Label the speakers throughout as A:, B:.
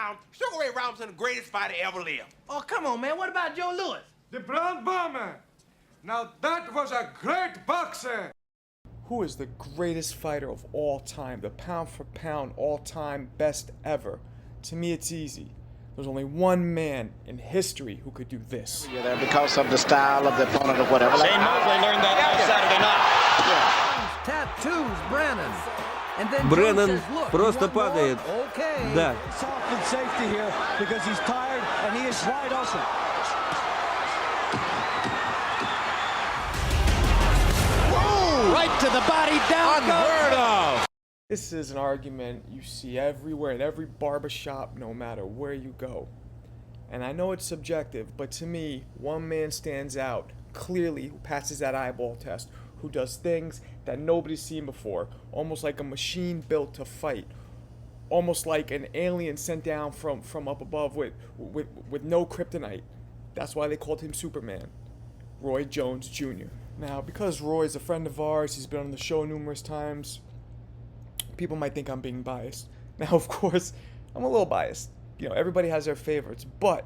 A: Brown, Sugar Ray Robinson, the greatest fighter ever lived.
B: Oh, come on, man. What about Joe Louis?
C: The Brown Bomber. Now that was a great boxer.
D: Who is the greatest fighter of all time? The pound for pound, all-time best ever? To me, it's easy. There's only one man in history who could do this.
E: You're there because of the style of the opponent or whatever.
F: Shane Mosley learned that last Saturday night.
B: Tattoos, Brennan. And then
G: Бреннан
B: says, look,
G: просто падает.
B: Okay.
G: Да.
H: Soft and safety here because he's tired and he is wide open.
F: Whoa! Right to the body, down. Unheard of.
D: This is an argument you see everywhere, in every barbershop, no matter where you go. And I know it's subjective, but to me, one man stands out clearly who passes that eyeball test, who does things that nobody's seen before, almost like a machine built to fight, almost like an alien sent down from up above with no kryptonite. That's why they called him Superman. Roy Jones Jr. Now, because Roy's a friend of ours, he's been on the show numerous times, people might think I'm being biased. Now, of course, I'm a little biased. You know, everybody has their favorites, but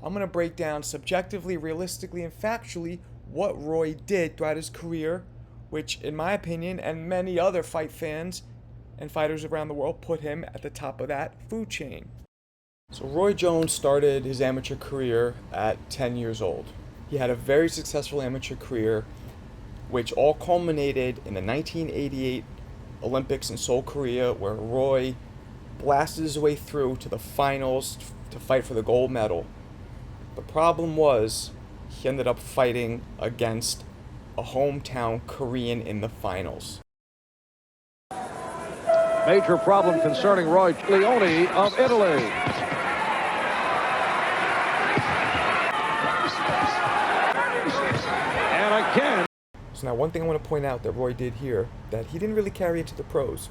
D: I'm going to break down subjectively, realistically, and factually what Roy did throughout his career, which, in my opinion, and many other fight fans and fighters around the world, put him at the top of that food chain. So Roy Jones started his amateur career at 10 years old. He had a very successful amateur career, which all culminated in the 1988 Olympics in Seoul, Korea, where Roy blasted his way through to the finals to fight for the gold medal. The problem was he ended up fighting against a hometown Korean in the finals.
I: Major problem concerning Roy Leone of Italy. And again.
D: So now one thing I want to point out that Roy did here, that he didn't really carry it to the pros.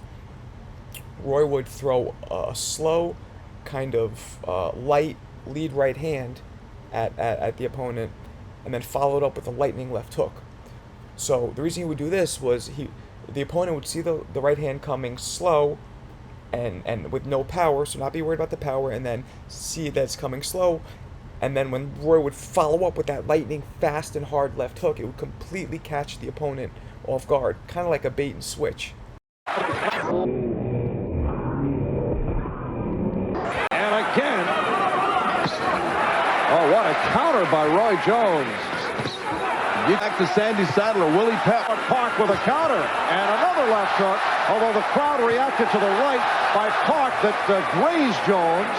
D: Roy would throw a slow, kind of light lead right hand at the opponent, and then followed up with a lightning left hook. So the reason he would do this was the opponent would see the right hand coming slow and with no power, so not be worried about the power, and then see that it's coming slow. And then when Roy would follow up with that lightning fast and hard left hook, it would completely catch the opponent off guard, kind of like a bait and switch.
I: And again. Oh, what a counter by Roy Jones.
J: Back to Sandy Saddle or Willie Pep.
I: Park with a counter and another left hook, although the crowd reacted to the right by Park that grazed Jones.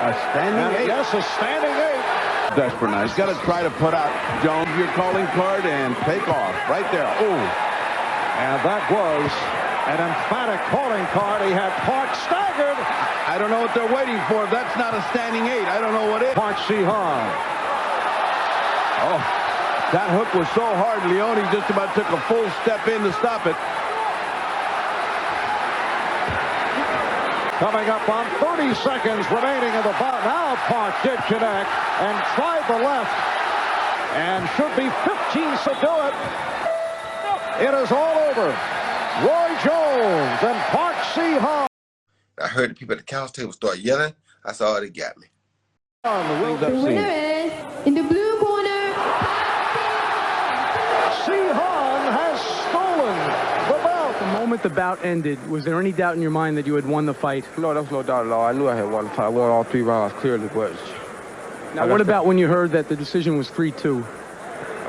J: A standing eight.
I: Yes, a standing eight.
J: Desperate now. He's got to try to put out Jones your calling card and take off right there. Oh,
I: and that was an emphatic calling card. He had Park staggered.
J: I don't know what they're waiting for. That's not a standing eight. I don't know what it is.
I: Park Si-Han.
J: Oh, that hook was so hard. Leone just about took a full step in to stop it.
I: Coming up on 30 seconds remaining in the bout. Now Park did connect and tried the left. And should be 15 to do it. It is all over. Roy Jones and Park Si-Han.
A: I heard the people at the couch table start yelling. I saw they got me.
K: The winner is, in the blue corner,
I: Si-Han has stolen the belt.
L: The moment the bout ended, was there any doubt in your mind that you had won the fight?
M: No, there was no doubt at all. I knew I had won the fight. I won all 3 rounds clearly, but...
L: Now, what about when you heard that the decision was 3-2?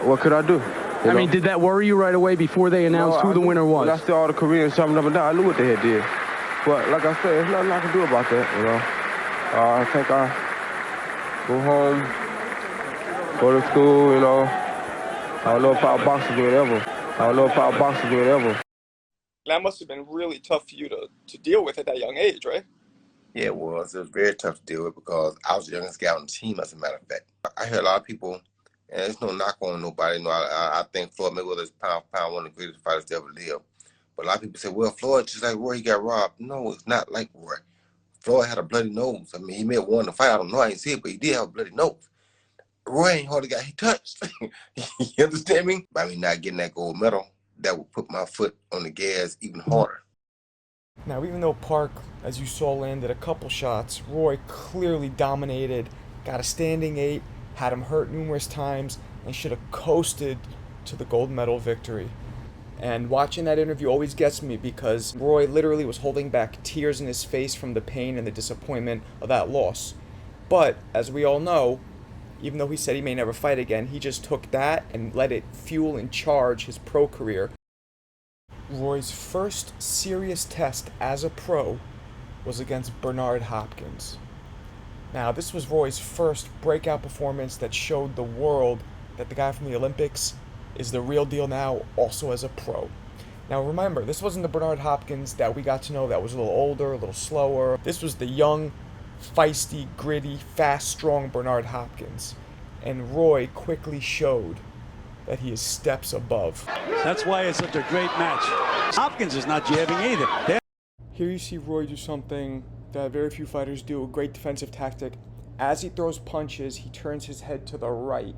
M: What could I do?
L: I mean, did that worry you right away before they announced who the winner was?
M: When I saw all the Koreans jumping up and down, I knew what they had did. But like I said, there's nothing I can do about that, you know. I think I go home, go to school, you know. I don't know if I'll box again ever.
D: That must have been really tough for you to deal with at that young age, right?
A: Yeah, it was. It was very tough to deal with because I was the youngest guy on the team, as a matter of fact. I heard a lot of people, and there's no knock on nobody. You know, I think Floyd Mayweather is pound for pound one of the greatest fighters to ever live. But a lot of people say, well, Floyd, just like Roy, he got robbed. No, it's not like Roy. Floyd had a bloody nose. I mean, he may have won the fight. I don't know. I didn't see it, but he did have a bloody nose. Roy ain't hardly got he touched. You understand me? By me not getting that gold medal, that would put my foot on the gas even harder.
D: Now, even though Park, as you saw, landed a couple shots, Roy clearly dominated, got a standing 8, had him hurt numerous times, and should have coasted to the gold medal victory. And watching that interview always gets me because Roy literally was holding back tears in his face from the pain and the disappointment of that loss. But, as we all know, even though he said he may never fight again, he just took that and let it fuel and charge his pro career. Roy's first serious test as a pro was against Bernard Hopkins. Now, this was Roy's first breakout performance that showed the world that the guy from the Olympics is the real deal now, also as a pro. Now remember, this wasn't the Bernard Hopkins that we got to know that was a little older, a little slower. This was the young, feisty, gritty, fast, strong Bernard Hopkins. And Roy quickly showed that he is steps above.
G: That's why it's such a great match. Hopkins is not jabbing either.
D: Here you see Roy do something that very few fighters do, a great defensive tactic. As he throws punches, he turns his head to the right.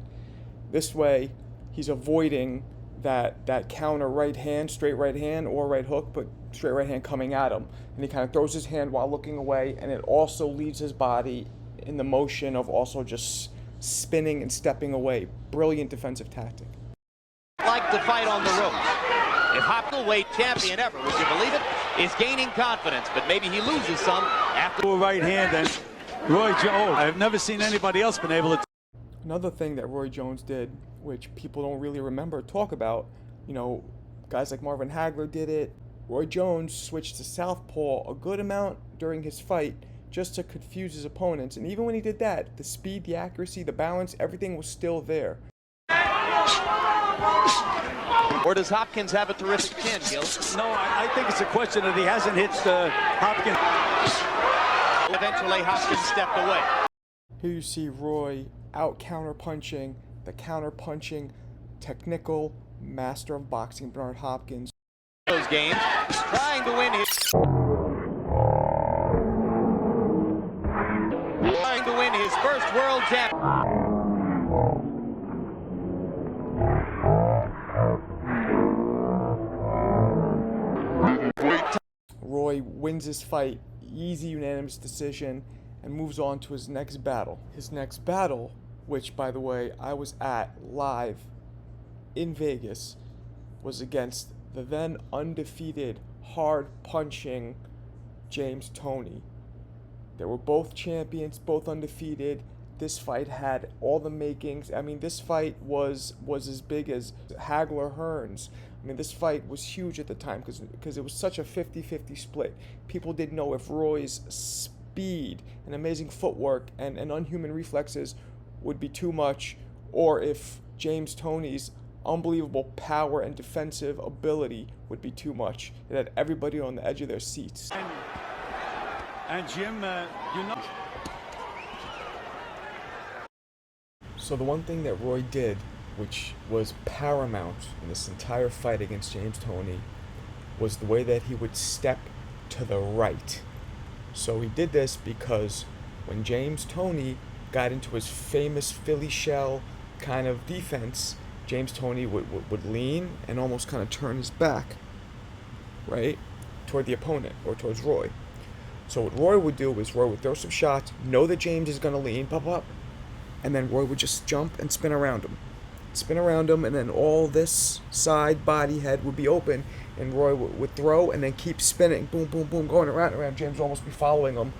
D: This way, he's avoiding that counter right hand, straight right hand, or right hook, but straight right hand coming at him. And he kind of throws his hand while looking away, and it also leaves his body in the motion of also just spinning and stepping away. Brilliant defensive tactic.
F: Like to fight on the rope. If Hopkins, champion ever, would you believe it, is gaining confidence, but maybe he loses some after
G: right hand. And Roy Jones, I've never seen anybody else been able to.
D: Another thing that Roy Jones did, which people don't really remember or talk about, guys like Marvin Hagler did it. Roy Jones switched to southpaw a good amount during his fight just to confuse his opponents. And even when he did that, the speed, the accuracy, the balance, everything was still there.
F: Or does Hopkins have a terrific chin, Gil?
G: No, I think it's a question that he hasn't hit Hopkins.
F: Eventually, Hopkins stepped away.
D: Here you see Roy out counter-punching, the counter-punching technical master of boxing, Bernard Hopkins.
F: Those games, trying to win his first world championship.
D: Roy wins his fight, easy unanimous decision, and moves on to his next battle. His next battle, which, by the way, I was at live in Vegas, was against the then undefeated, hard-punching Jmes Toney. They were both champions, both undefeated. This fight had all the makings. I mean, this fight was as big as Hagler-Hearns. I mean, this fight was huge at the time because it was such a 50-50 split. People didn't know if Roy's speed and amazing footwork and unhuman reflexes would be too much, or if Jmes Toney's unbelievable power and defensive ability would be too much. It had everybody on the edge of their seats.
G: And Jim,
D: So the one thing that Roy did, which was paramount in this entire fight against Jmes Toney, was the way that he would step to the right. So he did this because when Jmes Toney got into his famous Philly shell kind of defense, Jmes Toney would lean and almost kind of turn his back, right, toward the opponent or towards Roy. So what Roy would do is Roy would throw some shots, know that James is going to lean, pop up, and then Roy would just jump and spin around him, and then all this side, body, head would be open, and Roy would throw and then keep spinning, boom, boom, boom, going around and around. James would almost be following him,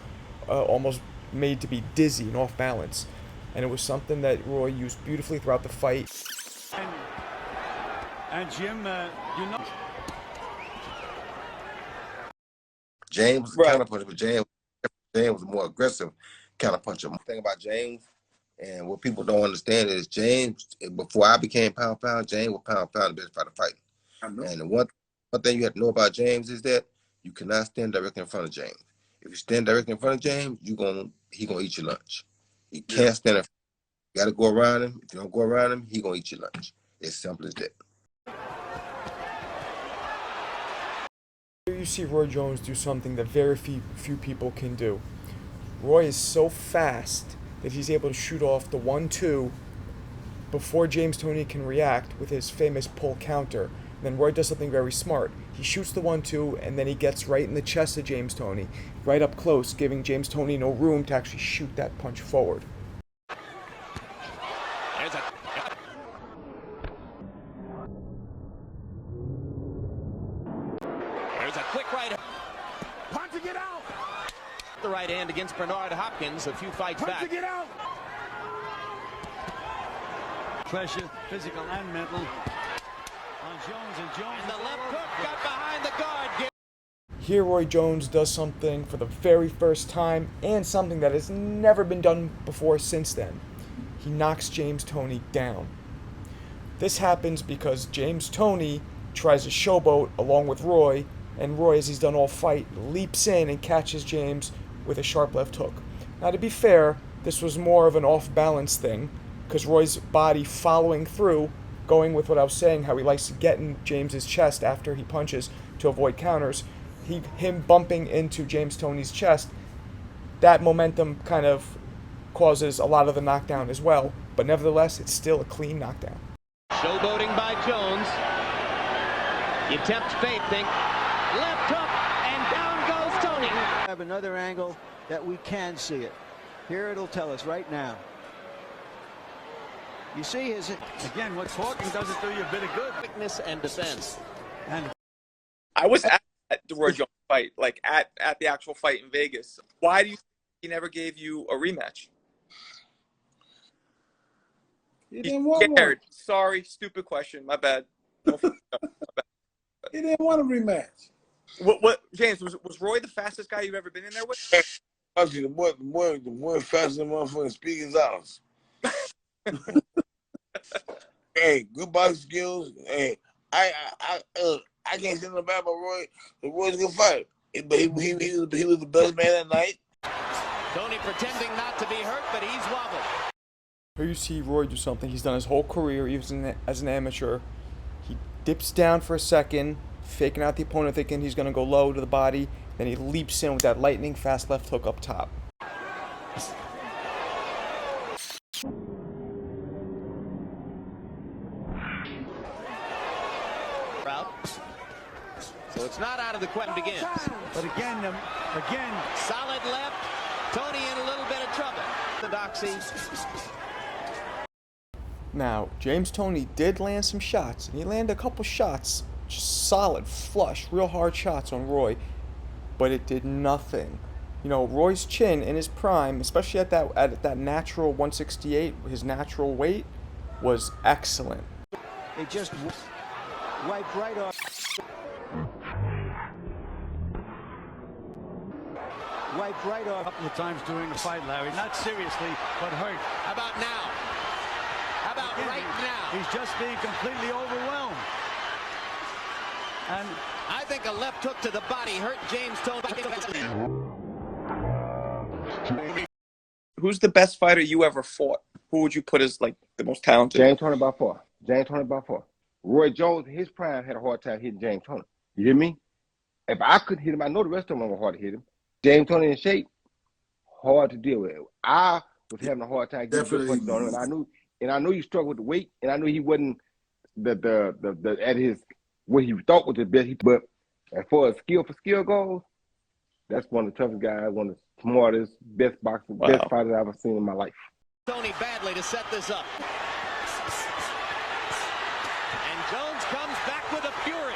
D: almost made to be dizzy and off balance. And it was something that Roy used beautifully throughout the fight.
G: And Jim,
A: James was a counterpuncher, but James was a more aggressive counterpuncher. The thing about James, and what people don't understand, is James, before I became pound for pound, James was pound for pound the best fighter fighting. And the one thing you have to know about James is that you cannot stand directly in front of James. If you stand directly in front of James, he gonna eat your lunch. You can't stand in front. You gotta go around him. If you don't go around him, he gonna eat your lunch. It's simple as that.
D: Here you see Roy Jones do something that very few people can do. Roy is so fast that he's able to shoot off the 1-2 before Jmes Toney can react with his famous pull counter, Then Roy does something very smart. He shoots the 1-2, and then he gets right in the chest of Jmes Toney, right up close, giving Jmes Toney no room to actually shoot that punch forward.
F: There's a quick right.
C: Punching it out.
F: The right hand against Bernard Hopkins a few fights back.
C: Punching it out.
G: Pressure, physical and mental, on Jones, and Jones.
F: And the left hook got behind the guard.
D: Here Roy Jones does something for the very first time, and something that has never been done before since then. He knocks Jmes Toney down. This happens because Jmes Toney tries to showboat along with Roy, and Roy, as he's done all fight, leaps in and catches James with a sharp left hook. Now, to be fair, this was more of an off-balance thing, because Roy's body following through, going with what I was saying, how he likes to get in James's chest after he punches to avoid counters, him bumping into Jmes Toney's chest, that momentum kind of causes a lot of the knockdown as well, but nevertheless, it's still a clean knockdown.
F: Showboating by Jones. You tempt fate, think. Left hook, and down goes Toney.
H: I have another angle that we can see it. Here it'll tell us right now. You see his...
G: Again, what talking doesn't do you a bit of good.
F: Quickness and defense.
G: And
N: I was at the Roy Jones fight, like at the actual fight in Vegas. Why do you think he never gave you a rematch?
J: He didn't want one.
N: Sorry, stupid question. My bad.
J: He didn't want a rematch.
N: What James, was Roy the fastest guy you've ever been in there with?
J: Actually, the boy faster than motherfucking speaking hours. Hey, good boxing skills. Hey, I can't say nothing bad about Roy. The Roy's a good fighter, but he was the best man that night.
F: Toney pretending not to be hurt, but he's wobbled.
D: Here you see Roy do something he's done his whole career, even as an amateur. He dips down for a second, faking out the opponent, thinking he's going to go low to the body. Then he leaps in with that lightning fast left hook up top.
F: So it's not out of the question begins.
G: but again,
F: Solid left. Toney in a little bit of trouble. Orthodoxy.
D: Now, Jmes Toney did land some shots, and he landed a couple shots, just solid, flush, real hard shots on Roy, but it did nothing. You know, Roy's chin in his prime, especially at that natural 168, his natural weight, was excellent.
H: It just wiped right off. Wiped right off.
G: a couple of times during the fight, Larry. Not seriously, but hurt.
F: How about now? How about right now?
G: He's just being completely overwhelmed. And
F: I think a left hook to the body hurt Jmes Toney.
N: Who's the best fighter you ever fought? Who would you put as like the most talented?
A: Jmes Toney by far. Jmes Toney by far. Roy Jones, his prime, had a hard time hitting Jmes Toney. You hear me? If I couldn't hit him, I know the rest of them were hard to hit him. Jmes Toney in shape, hard to deal with. I was having a hard time getting good punches on him, and I knew he struggled with the weight, and I knew he wasn't the at his what he thought was the best. But as far as skill for skill goes, that's one of the toughest guys, one of the smartest, best boxers, best fighters I've ever seen in my life.
F: Toney badly to set this up. And Jones comes back with a fury.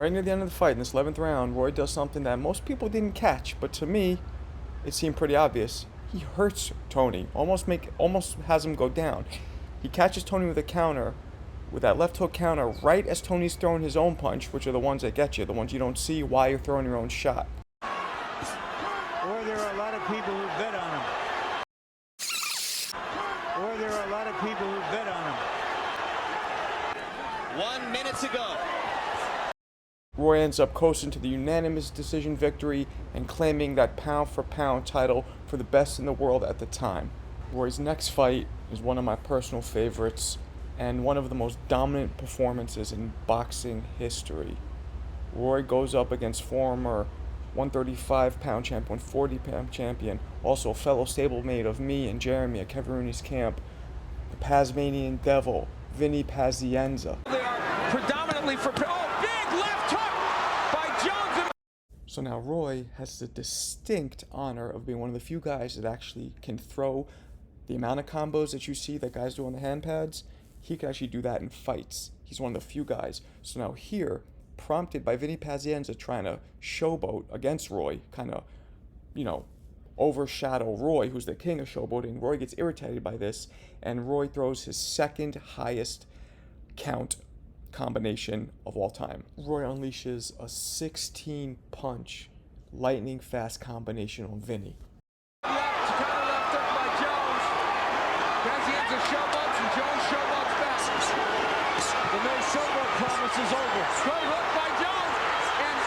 D: Right near the end of the fight, in this 11th round, Roy does something that most people didn't catch, but to me, it seemed pretty obvious. He hurts Toney, almost has him go down. He catches Toney with a counter, with that left hook counter, right as Toney's throwing his own punch, which are the ones that get you, the ones you don't see while you're throwing your own shot.
H: Or there are a lot of people who bet on him. Or there are a lot of people who bet on him.
F: 1 minute to go.
D: Roy ends up coasting to the unanimous decision victory and claiming that pound-for-pound title for the best in the world at the time. Roy's next fight is one of my personal favorites and one of the most dominant performances in boxing history. Roy goes up against former 135-pound champion, 140-pound champion, also a fellow stablemate of me and Jeremy at Kevin Rooney's camp, the Tasmanian Devil, Vinny Pazienza.
O: They are predominantly for... Oh, big left hook by Jones.
D: So now Roy has the distinct honor of being one of the few guys that actually can throw the amount of combos that you see that guys do on the hand pads. He can actually do that in fights. He's one of the few guys. So now here, prompted by Vinny Pazienza trying to showboat against Roy, kind of, overshadow Roy, who's the king of showboating. Roy gets irritated by this, and Roy throws his second highest count combination of all time. Roy unleashes a 16-punch, lightning-fast combination on Vinny.
O: Left up by Jones. Pazienza showboats, and Jones showboats back. The no showboat promise is over. Straight hook by Jones, and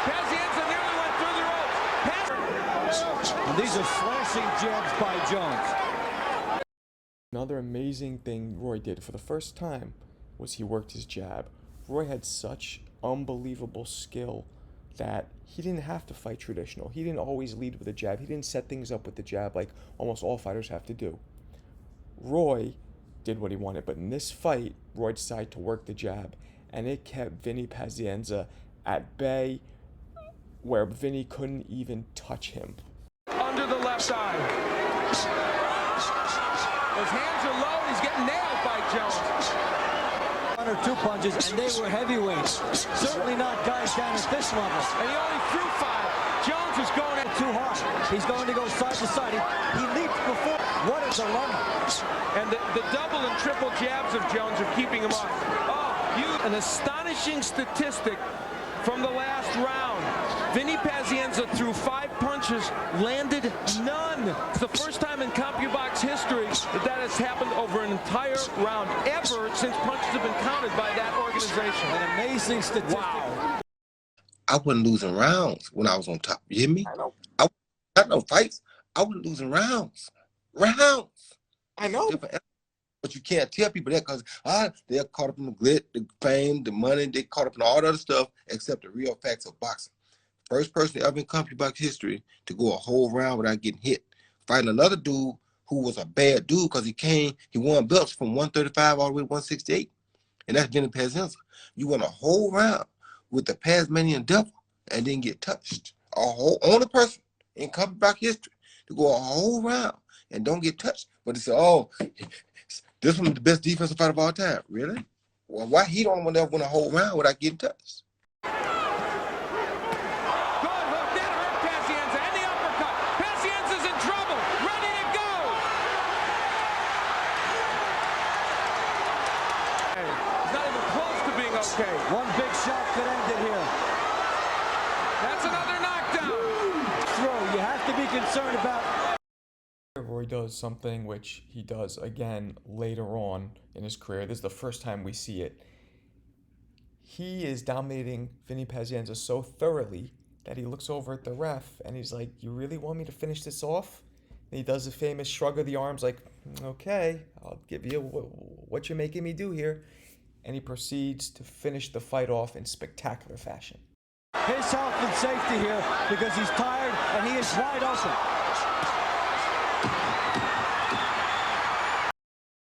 O: Pazienza nearly went through the ropes.
H: And these are slashing jabs by Jones.
D: Another amazing thing Roy did for the first time was he worked his jab. Roy had such unbelievable skill that he didn't have to fight traditional. He didn't always lead with a jab. He didn't set things up with the jab like almost all fighters have to do. Roy did what he wanted, but in this fight, Roy decided to work the jab, and it kept Vinny Pazienza at bay where Vinny couldn't even touch him.
O: Under the left eye. His hands are low, he's getting nailed by Jones.
H: One or two punches, and they were heavyweights. Certainly not guys down at this level.
O: And he only threw 5. Jones is going in
H: too hard. He's going to go side to side. He leaped before. What a dilemma.
O: And the double and triple jabs of Jones are keeping him off. Oh, an astonishing statistic from the last round. Vinny Pazienza threw 5 punches, landed none. It's the first time in CompuBox history that has happened over an entire round, ever since punches have been counted by that organization.
H: An amazing statistic.
O: Wow.
A: I wasn't losing rounds when I was on top. You hear me? I not no fights. I wasn't losing rounds.
N: I know.
A: But you can't tell people that because they're caught up in the glit, the fame, the money. They caught up in all the other stuff except the real facts of boxing. First person ever in CompuBox history to go a whole round without getting hit. Fighting another dude who was a bad dude because he won belts from 135 all the way to 168. And that's Vinny Pazienza. You won a whole round with the Tasmanian Devil and didn't get touched. Only person in CompuBox history to go a whole round and don't get touched. But they say, this one's the best defensive fighter of all time. Really? Well, why he don't want to win a whole round without getting touched?
O: Okay.
H: One big shot could end it here.
O: That's another knockdown.
H: Throw. You have to be concerned about.
D: Roy does something which he does again later on in his career. This is the first time we see it. He is dominating Vinny Pazienza so thoroughly that he looks over at the ref and he's like, "You really want me to finish this off?" And he does the famous shrug of the arms like, "Okay, I'll give you what you're making me do here." And he proceeds to finish the fight off in spectacular fashion.
H: His health and safety here because he's tired and he is wide open.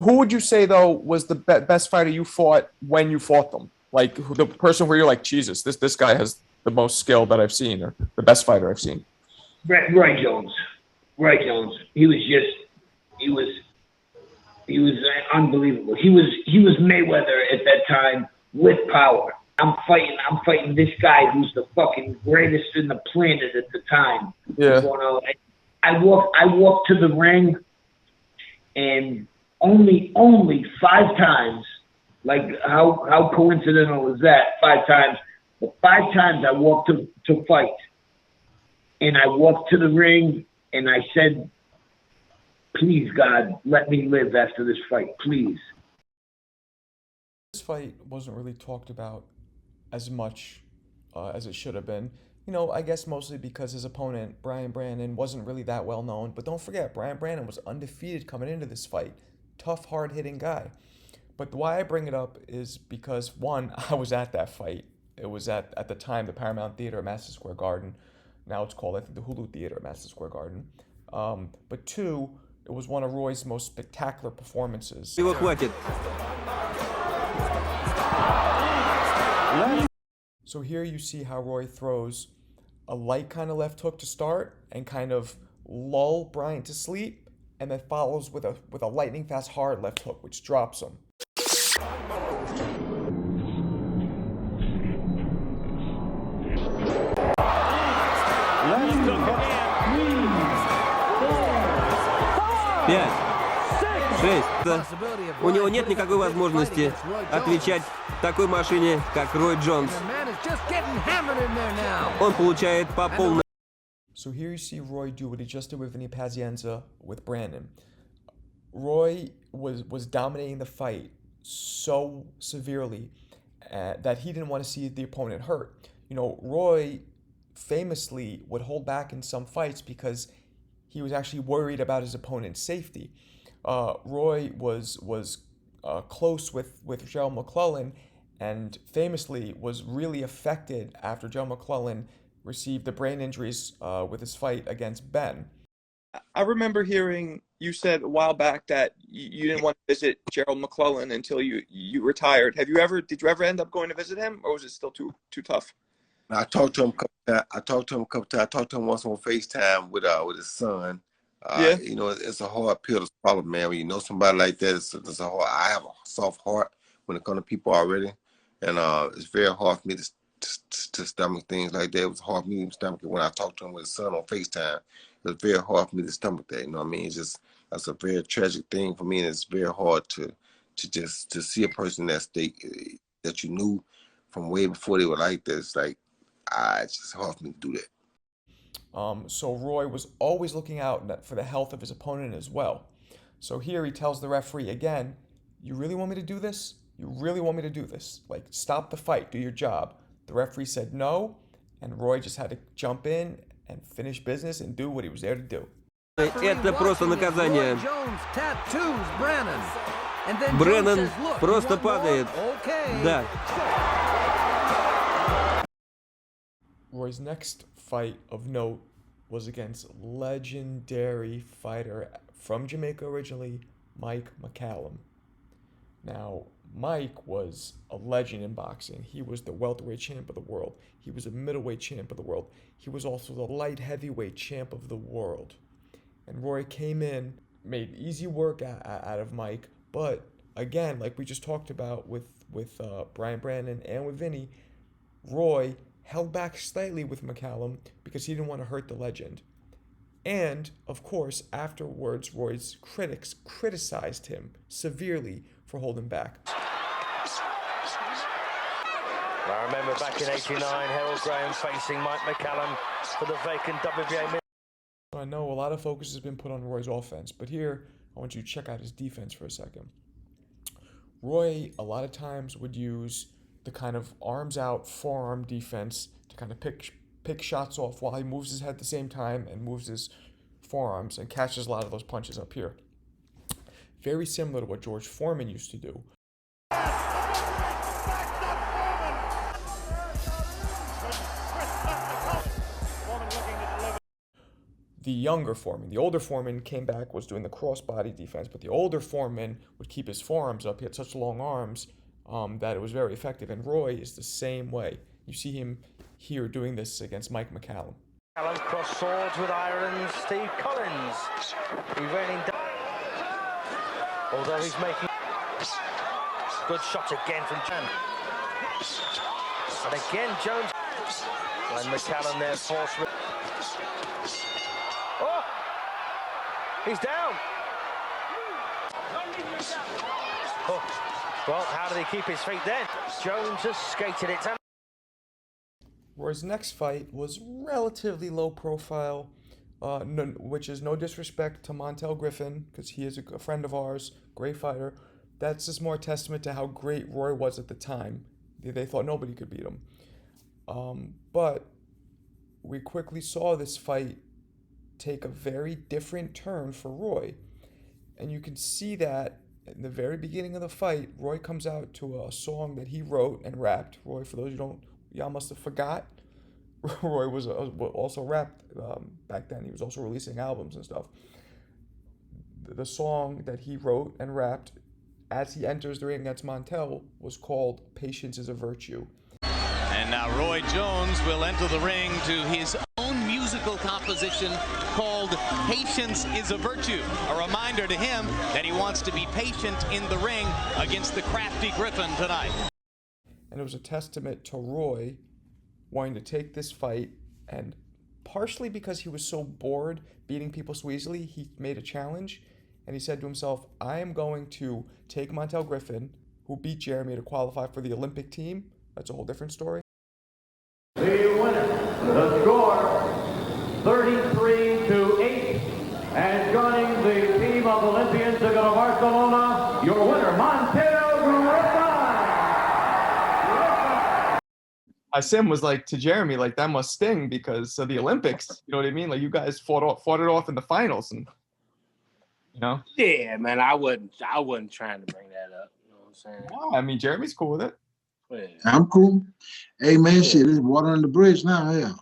D: Who would you say, though, was the best fighter you fought when you fought them? Like, the person where you're like, Jesus, this guy has the most skill that I've seen, or the best fighter I've seen?
P: Roy Jones. He was unbelievable. He was Mayweather at that time with power. I'm fighting this guy who's the fucking greatest in the planet at the time.
D: Yeah.
P: I walked to the ring, and only 5 times, like how coincidental is that? 5 times. But 5 times I walked to fight, and I walked to the ring, and I said, "Please, God, let me live after this fight, please."
D: This fight wasn't really talked about as much as it should have been. I guess mostly because his opponent, Brian Brannon, wasn't really that well known. But don't forget, Brian Brannon was undefeated coming into this fight. Tough, hard-hitting guy. But why I bring it up is because, one, I was at that fight. It was at the time the Paramount Theater at Madison Square Garden. Now it's called, I think, the Hulu Theater at Madison Square Garden. But 2, It was one of Roy's most spectacular performances.
Q: Его хватит.
D: So here you see how Roy throws a light kind of left hook to start and kind of lull Bryant to sleep, and then follows with a lightning fast hard left hook, which drops him.
Q: Пять. 6. У него нет никакой возможности отвечать такой машине, как Рой Джонс. Он получает по полной.
D: So here you see Roy do what he just did with Vinny Pazienza with Brandon. Roy was dominating the fight so severely that he didn't want to see the opponent hurt. You know, Roy famously would hold back in some fights because he was actually worried about his opponent's safety. Roy was close with Joe McClellan, and famously was really affected after Joe McClellan received the brain injuries with his fight against Ben.
N: I remember hearing you said a while back that you didn't want to visit Gerald McClellan until you retired. Did you ever end up going to visit him, or was it still too tough?
A: I talked to him a couple times. I talked to him once on FaceTime with his son.
N: Yeah.
A: You know, it's a hard pill to swallow, man. When you know somebody like that, it's a hard. I have a soft heart when it comes to people already, and it's very hard for me to stomach things like that. It was hard for me to stomach it when I talked to him with his son on FaceTime. It was very hard for me to stomach that. You know what I mean? It's just, that's a very tragic thing for me, and it's very hard to see a person in that state that you knew from way before they were like this. Like, it's just hard for me to do that.
D: So Roy was always looking out for the health of his opponent as well. So here he tells the referee again, "You really want me to do this? You really want me to do this? Like, stop the fight, do your job." The referee said no, and Roy just had to jump in and finish business and do what he was there to do.
Q: Это просто наказание. Бреннан просто падает. Да.
D: Roy's next fight of note was against legendary fighter from Jamaica originally, Mike McCallum. Now, Mike was a legend in boxing. He was the welterweight champ of the world. He was a middleweight champ of the world. He was also the light heavyweight champ of the world. And Roy came in, made easy work out of Mike, but again, like we just talked about with Brian Brandon and with Vinny, Roy held back slightly with McCallum because he didn't want to hurt the legend. And, of course, afterwards, Roy's critics criticized him severely for holding back.
R: I remember back in '89, Harold Graham facing Mike McCallum for the vacant WBA.
D: I know a lot of focus has been put on Roy's offense, but here I want you to check out his defense for a second. Roy, a lot of times, would use the kind of arms out forearm defense to kind of pick shots off while he moves his head at the same time and moves his forearms and catches a lot of those punches up here. Very similar to what George Foreman used to do. The younger Foreman, the older Foreman came back, was doing the crossbody defense, but the older Foreman would keep his forearms up. He had such long arms that it was very effective. And Roy is the same way. You see him here doing this against Mike McCallum.
R: McCallum cross swords with irons. Steve Collins. He raining down. Although he's making good shot again from Jan. And again Jones. And McCallum there force. Oh! He's down. Oh. Well, how did he keep his feet then? Jones has skated it down.
D: Roy's next fight was relatively low profile, which is no disrespect to Montel Griffin, because he is a friend of ours, great fighter. That's just more a testament to how great Roy was at the time. They thought nobody could beat him. But we quickly saw this fight take a very different turn for Roy. And you can see that in the very beginning of the fight, Roy comes out to a song that he wrote and rapped. Roy, for those y'all must have forgot, Roy was also rapped back then. He was also releasing albums and stuff. the song that he wrote and rapped as he enters the ring against Montel was called "Patience is a Virtue."
F: And now Roy Jones will enter the ring to his own musical composition called "Patience is a Virtue," a reminder to him that he wants to be patient in the ring against the crafty Griffin tonight.
D: And it was a testament to Roy wanting to take this fight, and partially because he was so bored beating people so easily, he made a challenge, and he said to himself, I am going to take Montel Griffin, who beat Jeremy to qualify for the Olympic team. That's a whole different story.
I: The winner, the score, 33-8. And joining the team of Olympians to go to Barcelona, your winner, Montel Griffin.
D: Sim was like to Jeremy, like, that must sting because of the Olympics. You know what I mean? Like, you guys fought it off in the finals, and you know.
S: Yeah, man, I wasn't trying to bring that up. You know what I'm saying?
D: No, I mean, Jeremy's cool with it.
S: Yeah.
J: I'm cool. Hey man, shit, there's water on the bridge now. Yeah.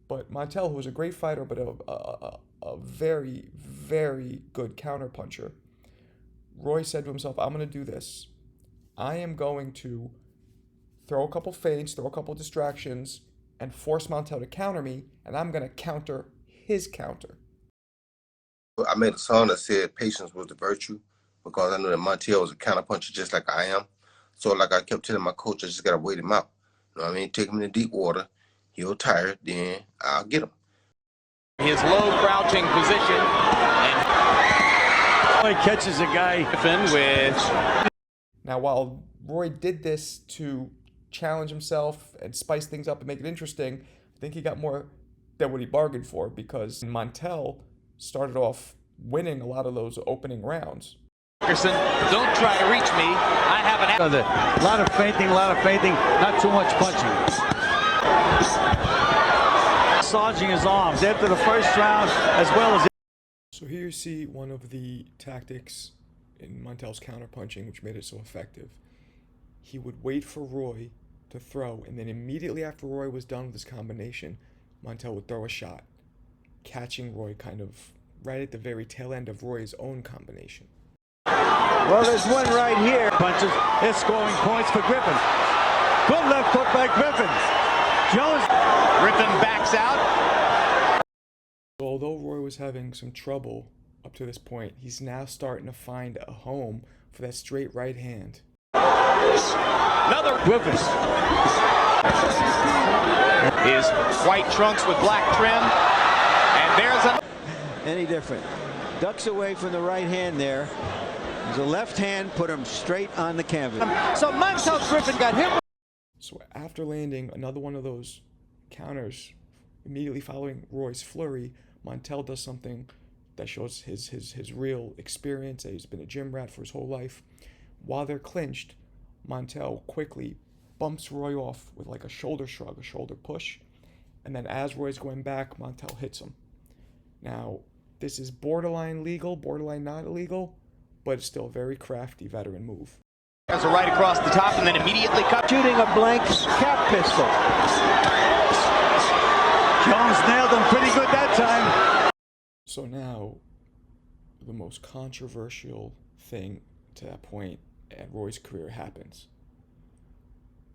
D: But Montel, who was a great fighter, but a very, very good counterpuncher, Roy said to himself, I'm going to do this. I am going to throw a couple feints, throw a couple distractions, and force Montel to counter me, and I'm going to counter his counter.
A: I made a song that said patience was the virtue because I knew that Montel was a counterpuncher just like I am. So like I kept telling my coach, I just got to wait him out. You know what I mean? Take him in the deep water. He'll tire, then I'll get him.
F: His low crouching position, and
G: Roy catches a guy
F: with.
D: Now, while Roy did this to challenge himself and spice things up and make it interesting, I think he got more than what he bargained for, because Montel started off winning a lot of those opening rounds.
F: Anderson, don't try to reach me. I have an...
G: A lot of feinting, not too much punching. Massaging his arms after the first round as well as...
D: So here you see one of the tactics in Montel's counterpunching which made it so effective. He would wait for Roy to throw, and then immediately after Roy was done with his combination, Montel would throw a shot, catching Roy kind of right at the very tail end of Roy's own combination.
G: Well, there's one right here. Punches. It's scoring points for Griffin. Good left hook by Griffin. Jones.
F: Griffin backs out.
D: So although Roy was having some trouble up to this point, he's now starting to find a home for that straight right hand.
F: Another
G: Griffin.
F: His white trunks with black trim, and there's a...
T: Any different. Ducks away from the right hand there. The left hand put him straight on the canvas.
G: So Montel Griffin got hit.
D: So after landing another one of those counters, immediately following Roy's flurry, Montel does something that shows his real experience, that he's been a gym rat for his whole life. While they're clinched, Montel quickly bumps Roy off with like a shoulder shrug, a shoulder push, and then as Roy's going back, Montel hits him. Now, this is borderline legal, borderline not illegal, but it's still a very crafty veteran move.
F: There's a right across the top and then immediately cut.
T: Shooting a blank cap pistol.
G: Jones nailed him pretty good that time.
D: So now, the most controversial thing to that point in Roy's career happens.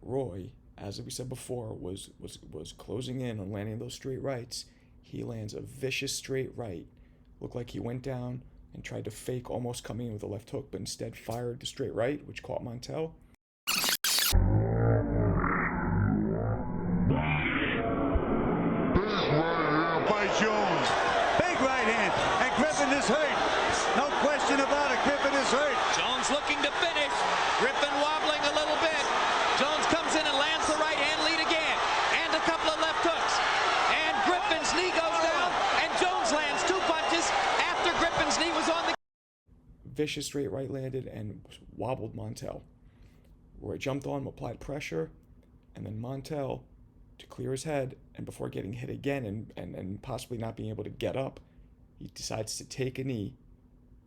D: Roy, as we said before, was closing in on landing those straight rights. He lands a vicious straight right. Looked like he went down and tried to fake almost coming in with a left hook, but instead fired the straight right, which caught Montel.
G: By Jones. Big right hand, and Griffin is hurt. No question about it, Griffin is hurt.
F: Jones looking to finish. Griffin wobbling a little bit. Jones comes in and lands the right hand lead again. And a couple of left hooks. And Griffin's knee goes down, and Jones lands two punches after Griffin's knee was on the...
D: Vicious straight right landed and wobbled Montel. Roy jumped on him, applied pressure, and then Montel, to clear his head, and before getting hit again and possibly not being able to get up, he decides to take a knee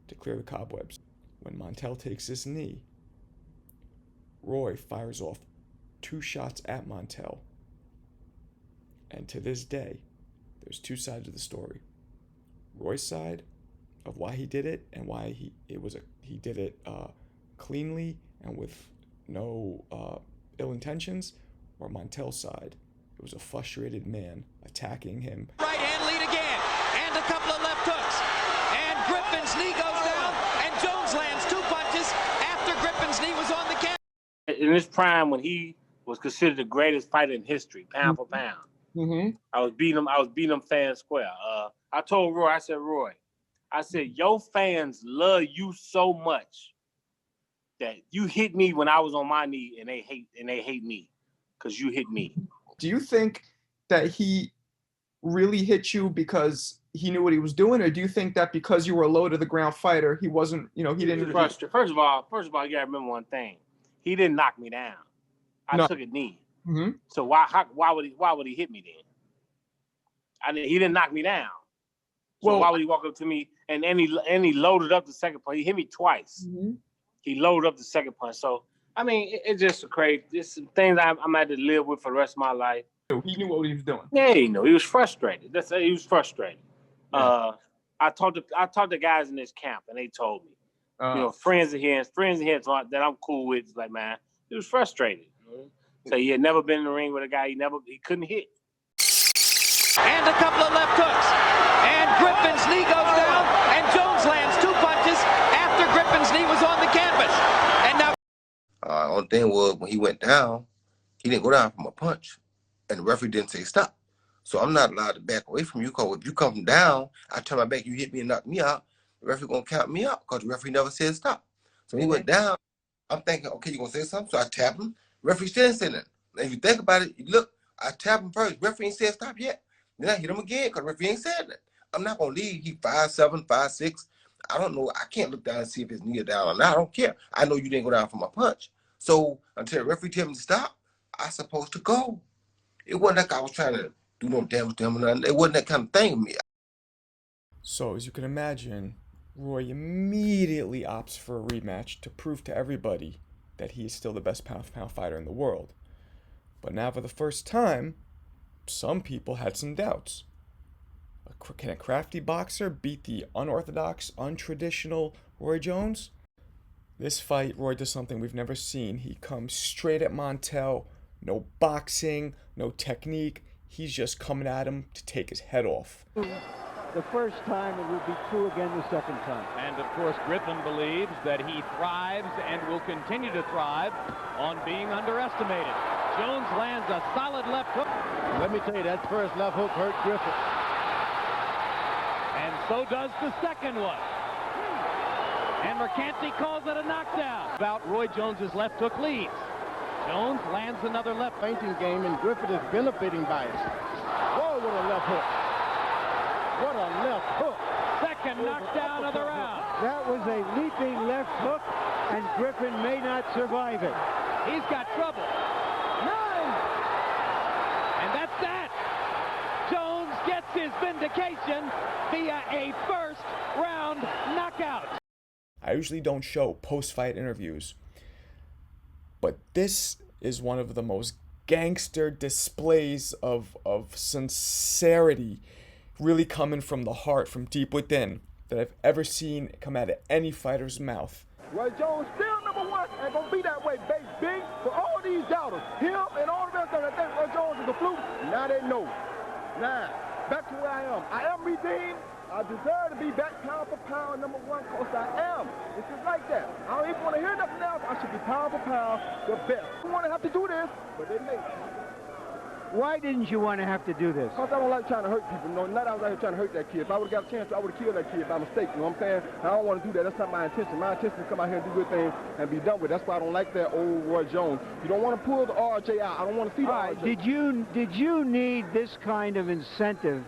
D: to clear the cobwebs. When Montel takes this knee, Roy fires off 2 shots at Montel. And to this day, there's 2 sides of the story. Roy's side of why he did it and why he did it cleanly and with no ill intentions, or Montel's side. It was a frustrated man attacking him.
F: Right hand lead again, and a couple of left hooks, and Griffin's knee goes down, and Jones lands 2 punches after Griffin's knee was on the count.
S: In his prime, when he was considered the greatest fighter in history, pound for pound, I was beating him fair and square. I told Roy, I said, Roy, your fans love you so much that you hit me when I was on my knee, and they hate me because you hit me.
N: Do you think that he really hit you because he knew what he was doing, or do you think that because you were a low to the ground fighter, he wasn't, he didn't?
S: First of all, you gotta remember one thing: he didn't knock me down. I took a knee. So why would he hit me then? He didn't knock me down. So why would he walk up to me and he loaded up the second punch? He hit me twice. He loaded up the second punch. So I mean, it's just crazy. It's some things I'm had to live with for the rest of my life.
N: He knew what he was doing.
S: Yeah, he knew. He was frustrated. He was frustrated. Yeah. I talked to guys in this camp, and they told me, friends of his that I'm cool with, like, man, he was frustrated. So he had never been in the ring with a guy he couldn't hit.
F: And a couple of left hooks, and Griffin's knee goes down, and Jones lands 2 punches after Griffin's knee was on the canvas. And now.
A: Only thing was, when he went down, he didn't go down from a punch, and the referee didn't say stop. So I'm not allowed to back away from you, because if you come down, I turn my back, you hit me and knock me out, the referee gonna count me out, because the referee never said stop. So when he went down, I'm thinking, okay, you gonna say something? So I tap him, referee still didn't say nothing. And if you think about it, you look, I tap him first, referee ain't said stop yet. Then I hit him again, because the referee ain't said that. I'm not gonna leave, he 5'7", 5'6". I don't know, I can't look down and see if his knee is down or not, I don't care. I know you didn't go down from a punch. So until the referee tell me to stop, I supposed to go. It wasn't like I was trying to do no damage to him or nothing. It wasn't that kind of thing with me.
D: So as you can imagine, Roy immediately opts for a rematch to prove to everybody that he is still the best pound-for-pound fighter in the world. But now for the first time, some people had some doubts. Can a crafty boxer beat the unorthodox, untraditional Roy Jones? This fight, Roy does something we've never seen. He comes straight at Montel, no boxing, no technique. He's just coming at him to take his head off.
T: The first time, it will be true again the second time.
U: And of course, Griffin believes that he thrives and will continue to thrive on being underestimated. Jones lands a solid left hook.
G: Let me tell you, that first left hook hurt Griffin.
U: And so does the second one. And Mercanti calls it a knockdown. About Roy Jones's left hook leads. Jones lands another left
G: painting game, and Griffin is benefiting by it. Whoa, what a left hook. What a left hook.
U: Second knockdown of the round.
T: That was a leaping left hook, and Griffin may not survive it.
U: He's got trouble. 9. And that's that. Jones gets his vindication via a first round knockout.
D: I usually don't show post-fight interviews, but this is one of the most gangster displays of sincerity, really coming from the heart, from deep within, that I've ever seen come out of any fighter's mouth.
G: Roy Jones still number 1 and gonna be that way, baby. For all these doubters, him and all the rest of them that think Roy Jones is a fluke, now they know. Now, back to where I am. I am redeemed. I deserve to be back pound for pound number 1, because I am. It's just like that. I don't even want to hear nothing else. I should be pound for pound the best. I don't want to have to do this, but they make it.
T: Why didn't you want to have to do this?
G: Because I don't like trying to hurt people. No, not I was out here trying to hurt that kid. If I would have got a chance, I would have killed that kid by mistake. You know what I'm saying? I don't want to do that. That's not my intention. My intention is to come out here and do good things and be done with it. That's why I don't like that old Roy Jones. You don't want to pull the RJ out. I don't want to see the RJ.
T: Did you need this kind of incentive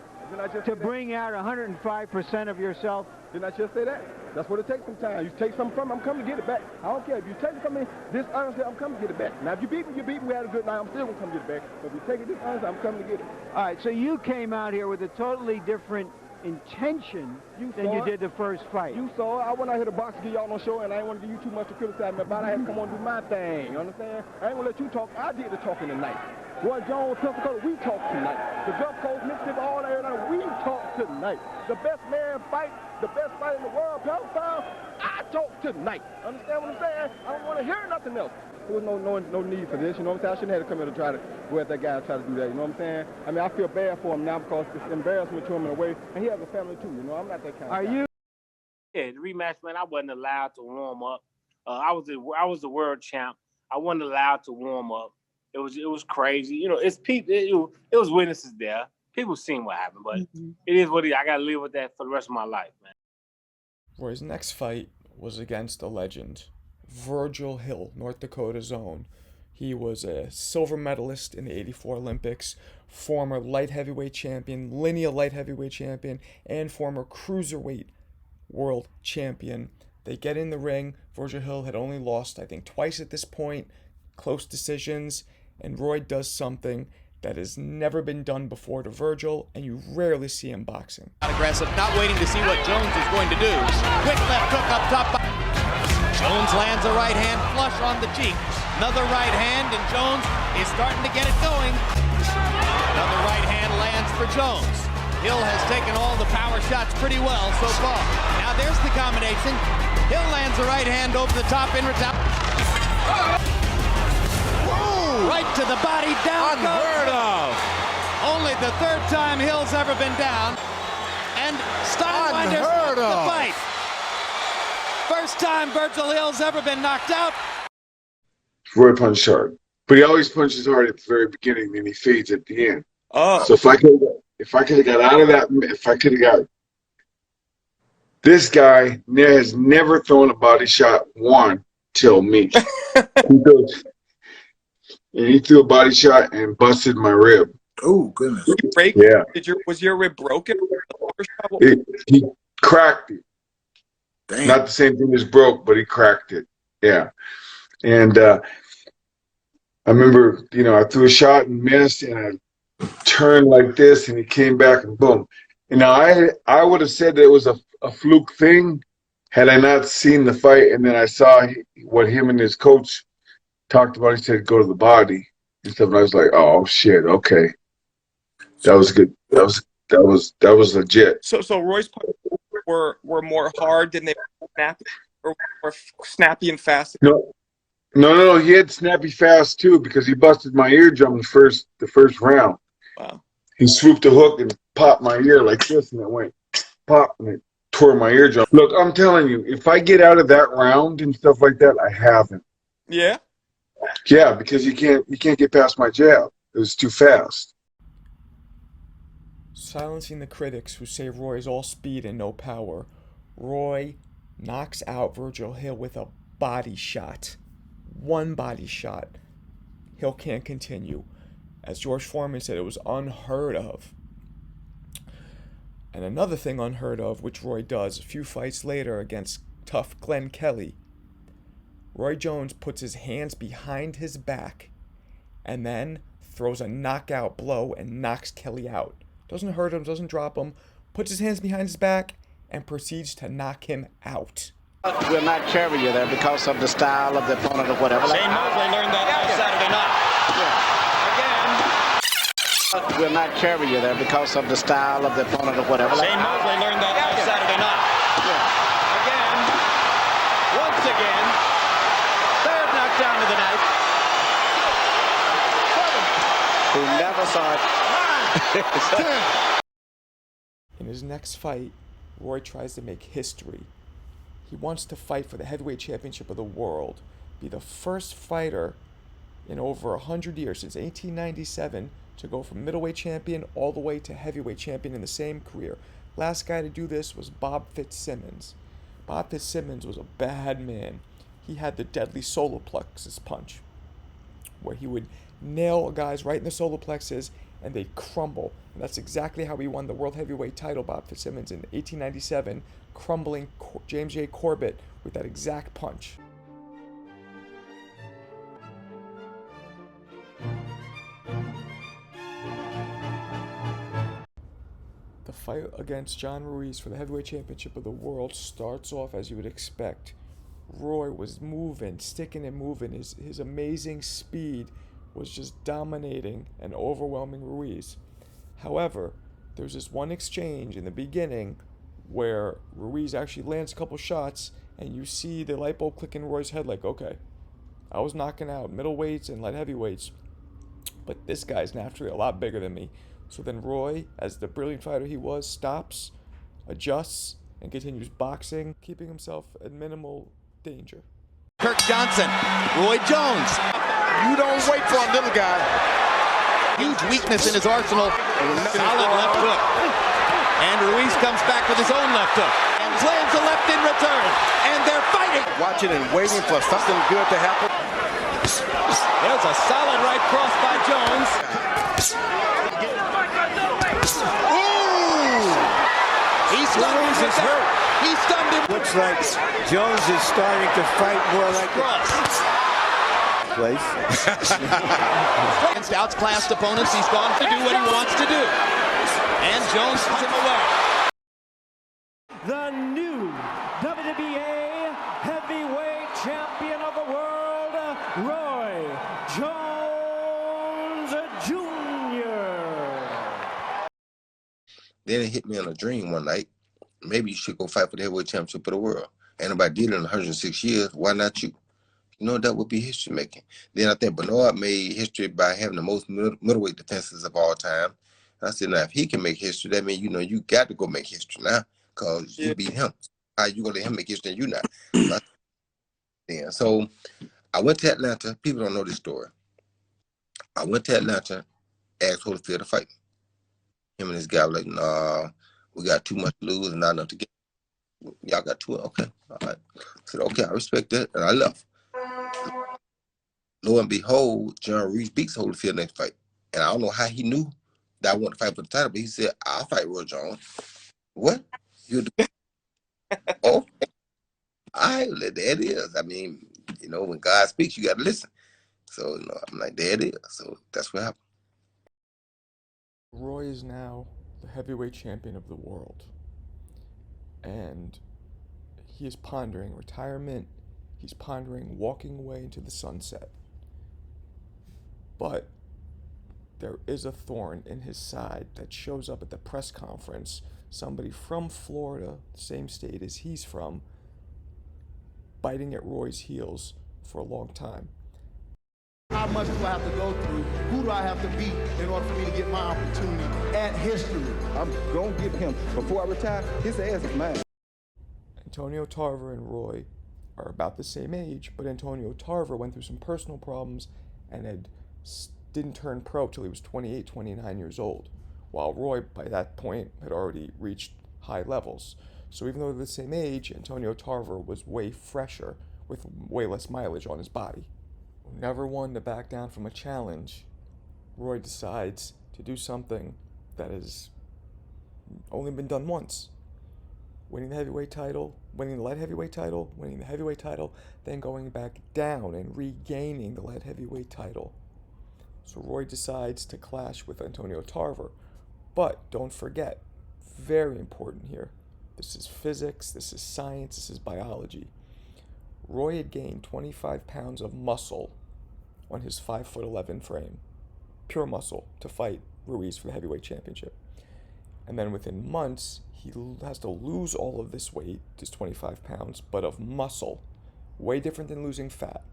T: to bring out 105% of yourself?
G: Didn't I just say that? That's what it takes sometimes. You take something from me, I'm coming to get it back. I don't care. If you take it from me this honestly, I'm coming to get it back. Now, if you beat me, we had a good night. I'm still going to come get it back. But if you take it this honestly, I'm coming to get it.
T: All right, so you came out here with a totally different intention than you did the first fight.
G: You saw it. I went out here to box to give y'all no show, and I ain't want to give you too much to criticize me about. I had to come on and do my thing. You understand? I ain't going to let you talk. I did the talking tonight. Roy Jones, Pensacola, we talk tonight. The Gulf Coast, Mississippi, all that, we talk tonight. The best man fight, the best fight in the world, pound for pound, I talk tonight. Understand what I'm saying? I don't want to hear nothing else. There was no need for this, you know what I'm saying? I shouldn't have to come here to try to go at that guy and try to do that, you know what I'm saying? I mean, I feel bad for him now because it's embarrassment to him in a way, and he has a family too, you know? I'm not that kind of guy.
S: Yeah, the rematch, man, I wasn't allowed to warm up. I was the world champ. I wasn't allowed to warm up. It was crazy. You know, it's people. It was witnesses there. People seen what happened, but it is what it is. I got to live with that for the rest of my life, man.
D: Roy's next fight was against a legend, Virgil Hill, North Dakota's own. He was a silver medalist in the '84 Olympics, former light heavyweight champion, lineal light heavyweight champion, and former cruiserweight world champion. They get in the ring. Virgil Hill had only lost, I think, twice at this point, close decisions, and Roy does something that has never been done before to Virgil, and you rarely see in boxing.
F: Aggressive, not waiting to see what Jones is going to do. Quick left hook up top. Jones lands a right hand flush on the cheek. Another right hand, and Jones is starting to get it going. Another right hand lands for Jones. Hill has taken all the power shots pretty well so far. Now there's the combination. Hill lands a right hand over the top in retaliation. Right to the body, down. Unheard of. Only the third time Hill's ever been down. And Steinwinder's lost the fight. First time Virgil Hill's ever been knocked out.
E: Roy punched hard, but he always punches hard at the very beginning, and he fades at the end.
N: Oh.
E: So if I could have got out of that, if I could have got this guy has never thrown a body shot one till me. He threw a body shot and busted my rib.
V: Oh goodness!
E: Yeah.
N: Was your rib broken?
E: He cracked it.
V: Damn.
E: Not the same thing as broke, but he cracked it. Yeah. And I remember, I threw a shot and missed, and I turned like this, and he came back and boom. And now I would have said that it was a fluke thing had I not seen the fight, and then I saw what him and his coach talked about. He said, go to the body and stuff. And I was like, oh shit, okay. That was good. That was legit.
N: So Roy's punches were more hard than they were snappy, or more snappy and fast?
E: No. He had snappy fast too, because he busted my eardrum the first round.
N: Wow.
E: He swooped a hook and popped my ear like this, and it went pop, and it tore my eardrum. Look, I'm telling you, if I get out of that round and stuff like that, I haven't.
N: Yeah?
E: Yeah, because you can't get past my jab. It was too fast.
D: Silencing the critics who say Roy is all speed and no power, Roy knocks out Virgil Hill with a body shot. One body shot. Hill can't continue. As George Foreman said, it was unheard of. And another thing unheard of, which Roy does a few fights later against tough Glenn Kelly, Roy Jones puts his hands behind his back and then throws a knockout blow and knocks Kelly out. Doesn't hurt him, doesn't drop him, puts his hands behind his back and proceeds to knock him out.
W: We'll not carry you there because of the style of the opponent or whatever.
F: Shane Mosley learned that last Saturday night.
W: Again. We'll not carry you there because of the style of the opponent or whatever.
F: Shane Mosley learned that last Saturday night. Again. Once again. Third knockdown of the night.
W: Who never saw it.
D: In his next fight, Roy tries to make history. He wants to fight for the heavyweight championship of the world, be the first fighter in over 100 years, since 1897, to go from middleweight champion all the way to heavyweight champion in the same career. Last guy to do this was Bob Fitzsimmons. Bob Fitzsimmons was a bad man. He had the deadly solar plexus punch, where he would nail guys right in the solar plexus and they'd crumble. And that's exactly how he won the world heavyweight title, Bob Fitzsimmons, in 1897, crumbling James J. Corbett with that exact punch. The fight against John Ruiz for the heavyweight championship of the world starts off as you would expect. Roy was moving, sticking and moving. His amazing speed was just dominating and overwhelming Ruiz. However, There's this one exchange in the beginning where Ruiz actually lands a couple shots, and you see the light bulb click in Roy's head like, okay, I was knocking out middleweights and light heavyweights, but this guy's naturally a lot bigger than me. So then Roy, as the brilliant fighter he was, stops, adjusts, and continues boxing, keeping himself at minimal danger.
F: Kirk Johnson, Roy Jones.
J: You don't wait for a little guy.
F: Huge weakness in his arsenal. Solid left hook. And Ruiz comes back with his own left hook. And lands a left in return. And they're fighting.
J: Watching and waiting for something good to happen.
F: There's a solid right cross by Jones. Ooh! He stunned him with that. He stunned him.
T: Looks like Jones is starting to fight more like
F: cross.
T: Place.
F: Against outclassed opponents, he's gone to do what he wants to do. And Jones puts him away.
H: The new WBA heavyweight champion of the world, Roy Jones Jr.
A: Then it hit me on a dream one night. Maybe you should go fight for the heavyweight championship of the world. Ain't nobody did it in 106 years. Why not you? You know, that would be history making. Then I think Bernard made history by having the most middleweight defenses of all time. And I said, now, if he can make history, that means, you know, you got to go make history now because you beat him. How you going to let him make history and you not? So I went to Atlanta. People don't know this story. I went to Atlanta, asked Holyfield to fight me. Him and this guy were like, nah, we got too much to lose and not enough to get. Y'all got two. Okay. All right. I said, okay, I respect that. And I left. Lo and behold, John Reese beats Holyfield next fight. And I don't know how he knew that I wanted to fight for the title, but he said, I'll fight Roy Jones. What? You do? Oh, all right, there it is. I mean, you know, when God speaks, you got to listen. So, you know, I'm like, there it is. So that's what happened.
D: Roy is now the heavyweight champion of the world. And he is pondering retirement. He's pondering walking away into the sunset. But there is a thorn in his side that shows up at the press conference. Somebody from Florida, the same state as he's from, biting at Roy's heels for a long time.
G: How much do I have to go through? Who do I have to beat in order for me to get my opportunity at history? I'm going to get him. Before I retire, his ass is mine.
D: Antonio Tarver and Roy are about the same age, but Antonio Tarver went through some personal problems and didn't turn pro till he was 28, 29 years old, while Roy, by that point, had already reached high levels. So even though they're the same age, Antonio Tarver was way fresher with way less mileage on his body. Never one to back down from a challenge, Roy decides to do something that has only been done once. Winning the heavyweight title, winning the light heavyweight title, winning the heavyweight title, then going back down and regaining the light heavyweight title. So Roy decides to clash with Antonio Tarver. But don't forget, very important here, this is physics, this is science, this is biology. Roy had gained 25 pounds of muscle on his 5'11" frame, pure muscle, to fight Ruiz for the heavyweight championship. And then within months, he has to lose all of this weight, this 25 pounds, but of muscle. Way different than losing fat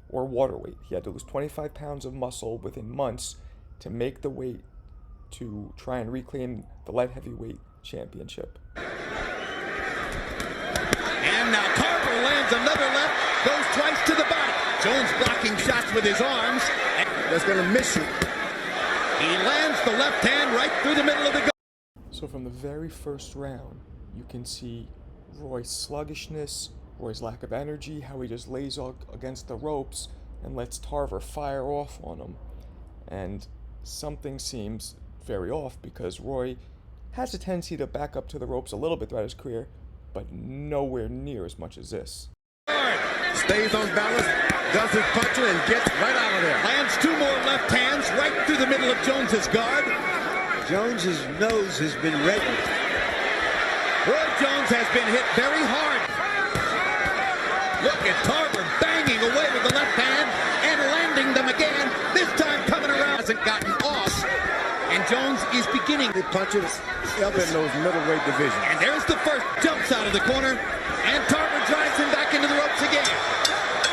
D: or water weight. He had to lose 25 pounds of muscle within months to make the weight to try and reclaim the light heavyweight championship.
F: And now Tarver lands another left, goes twice to the body. Jones blocking shots with his arms.
G: That's going to miss you.
F: He lands the left hand right through the middle of the gut.
D: So from the very first round, you can see Roy's sluggishness, Roy's lack of energy, how he just lays against the ropes and lets Tarver fire off on him. And something seems very off because Roy has a tendency to back up to the ropes a little bit throughout his career, but nowhere near as much as this.
J: Stays on balance, does his puncher, and gets right out of there.
F: Lands two more left hands right through the middle of Jones's guard.
T: Jones's nose has been reddened.
F: Roy Jones has been hit very hard. Look at Tarver banging away with the left hand and landing them again. This time coming around, hasn't gotten off. And Jones is beginning.
G: He punches up in those middleweight divisions.
F: And there's the first jumps out of the corner, and Tarver drives him back into the ropes again.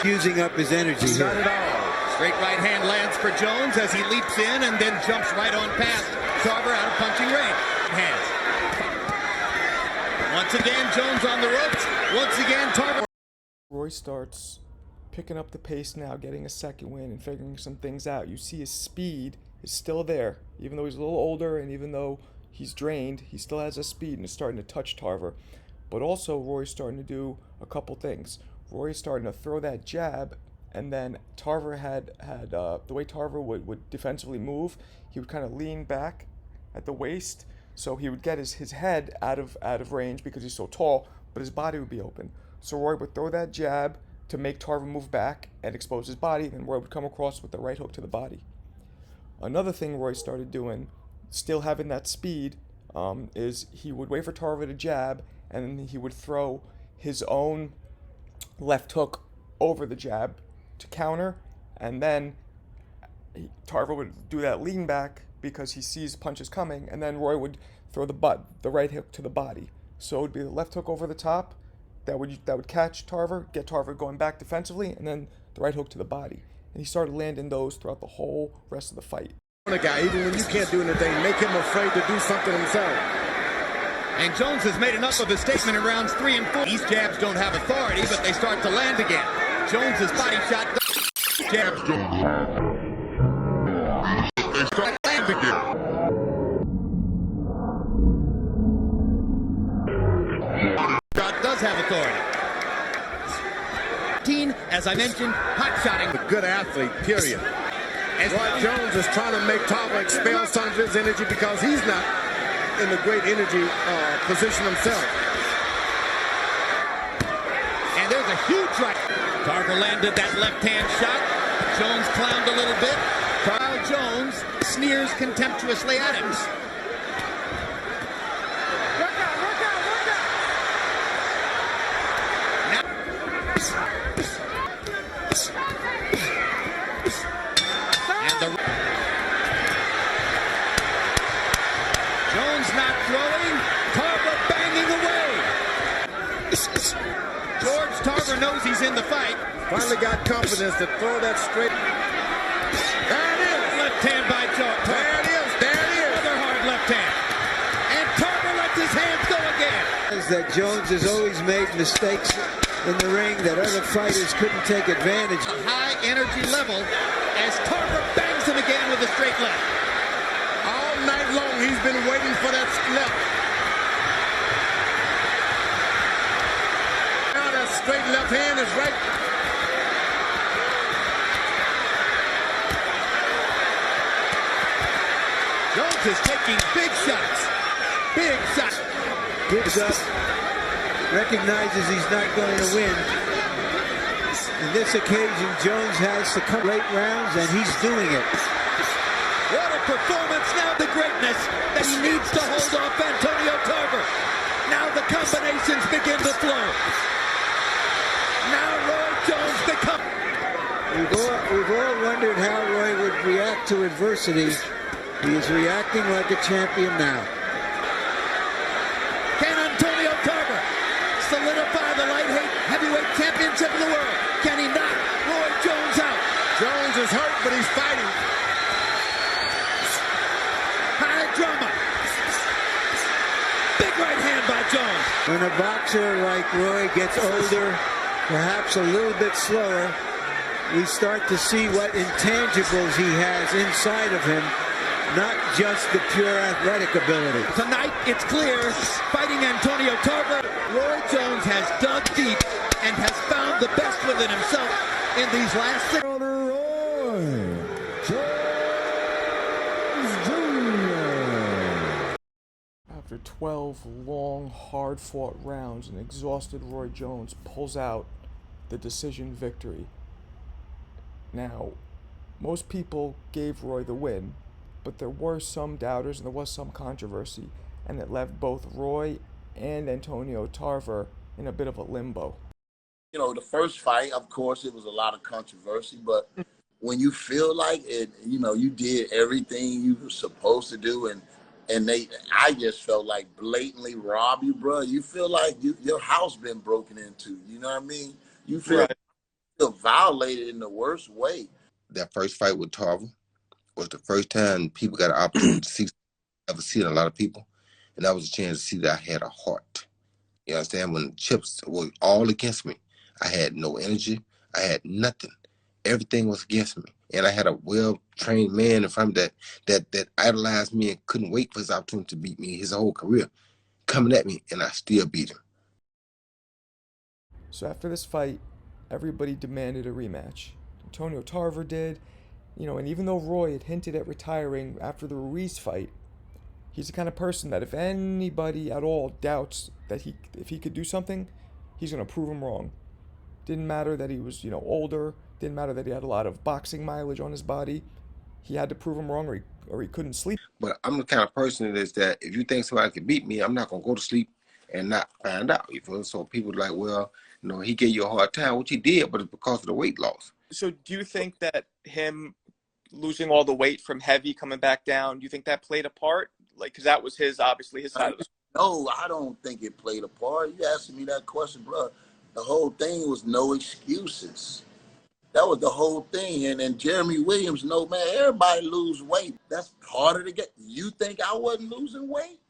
T: Using up his energy here.
F: Not at all. Straight right hand lands for Jones as he leaps in and then jumps right on past Tarver out of punching range. Hands. Once again, Jones on the ropes. Once again, Tarver.
D: Roy starts picking up the pace now, getting a second win and figuring some things out. You see his speed is still there. Even though he's a little older and even though he's drained, he still has a speed and is starting to touch Tarver. But also, Roy's starting to do a couple things. Roy's starting to throw that jab, and then Tarver had the way Tarver would defensively move, he would kind of lean back at the waist, so he would get his head out of range because he's so tall, but his body would be open. So Roy would throw that jab to make Tarver move back and expose his body, and Roy would come across with the right hook to the body. Another thing Roy started doing, still having that speed, is he would wait for Tarver to jab, and then he would throw his own left hook over the jab to counter, and then Tarver would do that lean back because he sees punches coming, and then Roy would throw the right hook to the body. So it would be the left hook over the top that would catch Tarver, get Tarver going back defensively, and then the right hook to the body. And he started landing those throughout the whole rest of the fight.
G: A guy, even when you can't do anything, make him afraid to do something himself.
F: And Jones has made enough of a statement in rounds 3 and 4. These jabs don't have authority, but they start to land again. Jones's body shot. Jabs don't have. They start to land again. Shot does have authority. As I mentioned, hot-shotting.
G: A good athlete, period. Roy Jones is trying to make Tarver expel some of his energy because he's not in the great energy position himself.
F: And there's a huge right. Tarver landed that left-hand shot. Jones clowned a little bit. Carl Jones sneers contemptuously at him. Jones not throwing. Tarver banging away. George Tarver knows he's in the fight.
G: Finally got confidence to throw that straight.
F: There it is. Left hand by George.
G: There it is. There it is.
F: Another hard left hand. And Tarver lets his hands go again.
T: That Jones has always made mistakes in the ring that other fighters couldn't take advantage.
F: A high energy level as Tarver bangs him again with a straight left.
G: All night long he's been waiting for that left. Now that straight left hand is right.
F: Jones is taking big shots. Big shots.
T: Gives up. Recognizes he's not going to win. In this occasion, Jones has to come late rounds, and he's doing it.
F: What a performance, now the greatness that he needs to hold off Antonio Tarver. Now the combinations begin to flow. Now Roy Jones becomes...
T: We've all wondered how Roy would react to adversity. He is reacting like a champion now.
F: Can Antonio Tarver solidify the light heavyweight championship of the world? Can he knock Roy Jones out?
G: Jones is hurt, but he's fighting.
F: High drama. Big right hand by Jones.
T: When a boxer like Roy gets older, perhaps a little bit slower, we start to see what intangibles he has inside of him, not just the pure athletic ability.
F: Tonight, it's clear, fighting Antonio Tarver, Roy Jones has dug deep and has found the best within himself in these last 6.
D: After 12 long, hard-fought rounds, an exhausted Roy Jones pulls out the decision victory. Now, most people gave Roy the win, but there were some doubters and there was some controversy, and it left both Roy and Antonio Tarver in a bit of a limbo.
J: You know, the first fight, of course, it was a lot of controversy, but
V: when you feel like it, you know, you did everything you were supposed to do, and I just felt like blatantly rob you, bro. You feel like your house been broken into. You know what I mean? You feel violated in the worst way.
A: That first fight with Tarver was the first time people got an opportunity to see, ever see a lot of people, and that was a chance to see that I had a heart. You understand? When the chips were all against me, I had no energy. I had nothing. Everything was against me, and I had a well-trained man in front of me that idolized me and couldn't wait for his opportunity to beat me his whole career, coming at me, and I still beat him.
D: So after this fight, everybody demanded a rematch. Antonio Tarver did, and even though Roy had hinted at retiring after the Ruiz fight, he's the kind of person that if anybody at all doubts that if he could do something, he's going to prove him wrong. Didn't matter that he was, older. Didn't matter that he had a lot of boxing mileage on his body. He had to prove him wrong, or he couldn't sleep.
A: But I'm the kind of person that is that if you think somebody can beat me, I'm not going to go to sleep and not find out. You feel? So people are like, well, he gave you a hard time, which he did, but it's because of the weight loss.
N: So do you think that him losing all the weight from heavy coming back down, do you think that played a part? Like, because that was obviously his side of the story.
V: No, I don't think it played a part. You asking me that question, bro. The whole thing was no excuses. That was the whole thing. And Jeremy Williams, no, man, everybody lose weight. That's part of the game. You think I wasn't losing weight?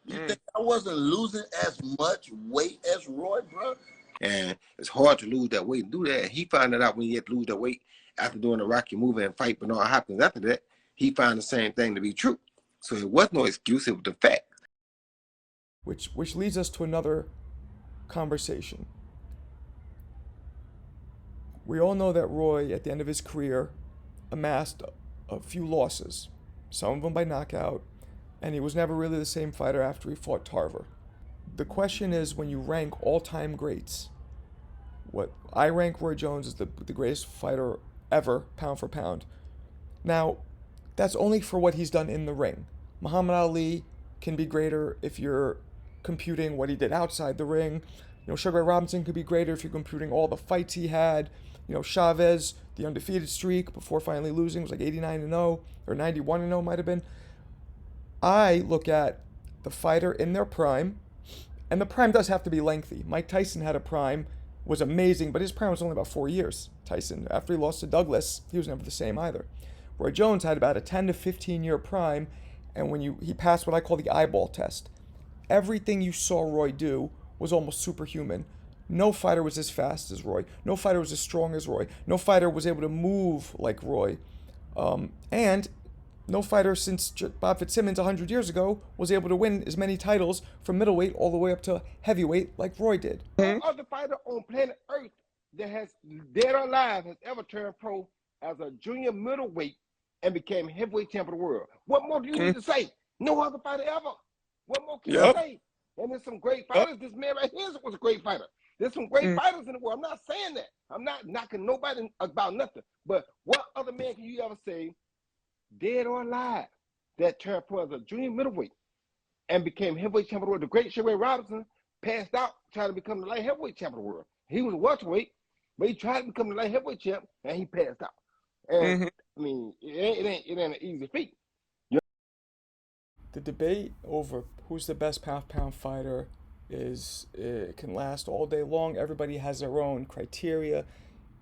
V: You think I wasn't losing as much weight as Roy, bro?
A: And it's hard to lose that weight and do that. And he found it out when he had to lose that weight after doing the Rocky movie and fight Bernard Hopkins. After that, he found the same thing to be true. So it was no excuse, it was the fact.
D: Which leads us to another conversation. We all know that Roy, at the end of his career, amassed a few losses, some of them by knockout, and he was never really the same fighter after he fought Tarver. The question is, when you rank all-time greats, what I rank Roy Jones as the greatest fighter ever, pound for pound. Now, that's only for what he's done in the ring. Muhammad Ali can be greater if you're computing what he did outside the ring. Sugar Ray Robinson could be greater if you're computing all the fights he had. Chavez, the undefeated streak before finally losing was like 89-0 or 91-0 might have been. I look at the fighter in their prime, and the prime does have to be lengthy. Mike Tyson had a prime, was amazing, but his prime was only about 4 years. Tyson, after he lost to Douglas, he was never the same either. Roy Jones had about a 10 to 15 year prime, and when he passed what I call the eyeball test. Everything you saw Roy do was almost superhuman. No fighter was as fast as Roy. No fighter was as strong as Roy. No fighter was able to move like Roy. And no fighter since Bob Fitzsimmons 100 years ago was able to win as many titles from middleweight all the way up to heavyweight like Roy did.
G: No other fighter on planet Earth that has, dead or alive, has ever turned pro as a junior middleweight and became heavyweight champion of the world. What more do you need to say? No other fighter ever. What more can you say? And there's some great fighters. This man right here was a great fighter. There's some great fighters in the world. I'm not saying that. I'm not knocking nobody about nothing. But what other man can you ever say, dead or alive, that turned pro as a junior middleweight and became heavyweight champion of the world? The great Sugar Ray Robinson passed out trying to become the light heavyweight champion of the world. He was a welterweight, but he tried to become the light heavyweight champ, and he passed out. And I mean, it ain't an easy feat.
D: The debate over who's the best pound-for-pound fighter it can last all day long. Everybody has their own criteria.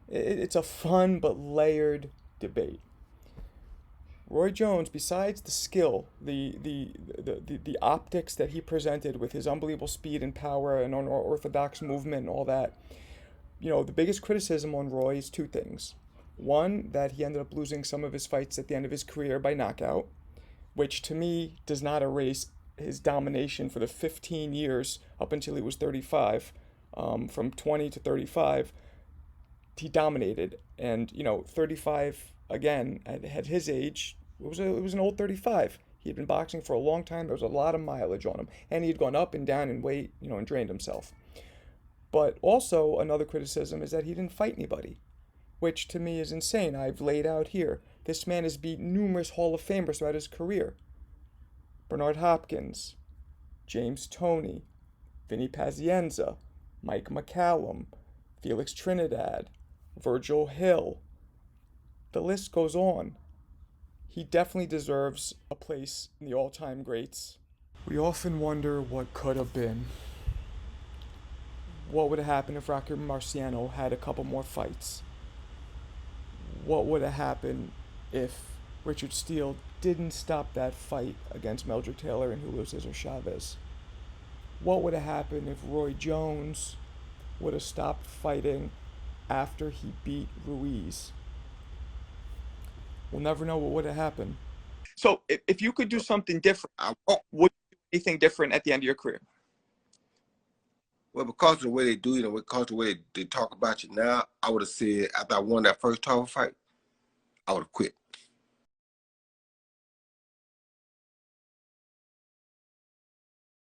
D: It's a fun but layered debate. Roy Jones, besides the skill, the optics that he presented with his unbelievable speed and power and unorthodox movement and all that, the biggest criticism on Roy is two things. One, that he ended up losing some of his fights at the end of his career by knockout, which to me does not erase his domination for the 15 years up until he was 35. From 20 to 35, he dominated. And, 35, again, at his age, it was an old 35. He had been boxing for a long time. There was a lot of mileage on him. And he had gone up and down in weight, and drained himself. But also another criticism is that he didn't fight anybody, which to me is insane. I've laid out here. This man has beat numerous Hall of Famers throughout his career. Bernard Hopkins, Jmes Toney, Vinny Pazienza, Mike McCallum, Felix Trinidad, Virgil Hill, the list goes on. He definitely deserves a place in the all-time greats. We often wonder what could have been. What would have happened if Rocky Marciano had a couple more fights? What would have happened if Richard Steele didn't stop that fight against Meldrick Taylor and Julio Cesar Chavez? What would have happened if Roy Jones would have stopped fighting after he beat Ruiz? We'll never know what would have happened.
N: So if you could do something different, would you do anything different at the end of your career?
A: Well, because of the way they do it and because of the way they talk about you now, I would have said after I won that first Tarver fight, I would have quit.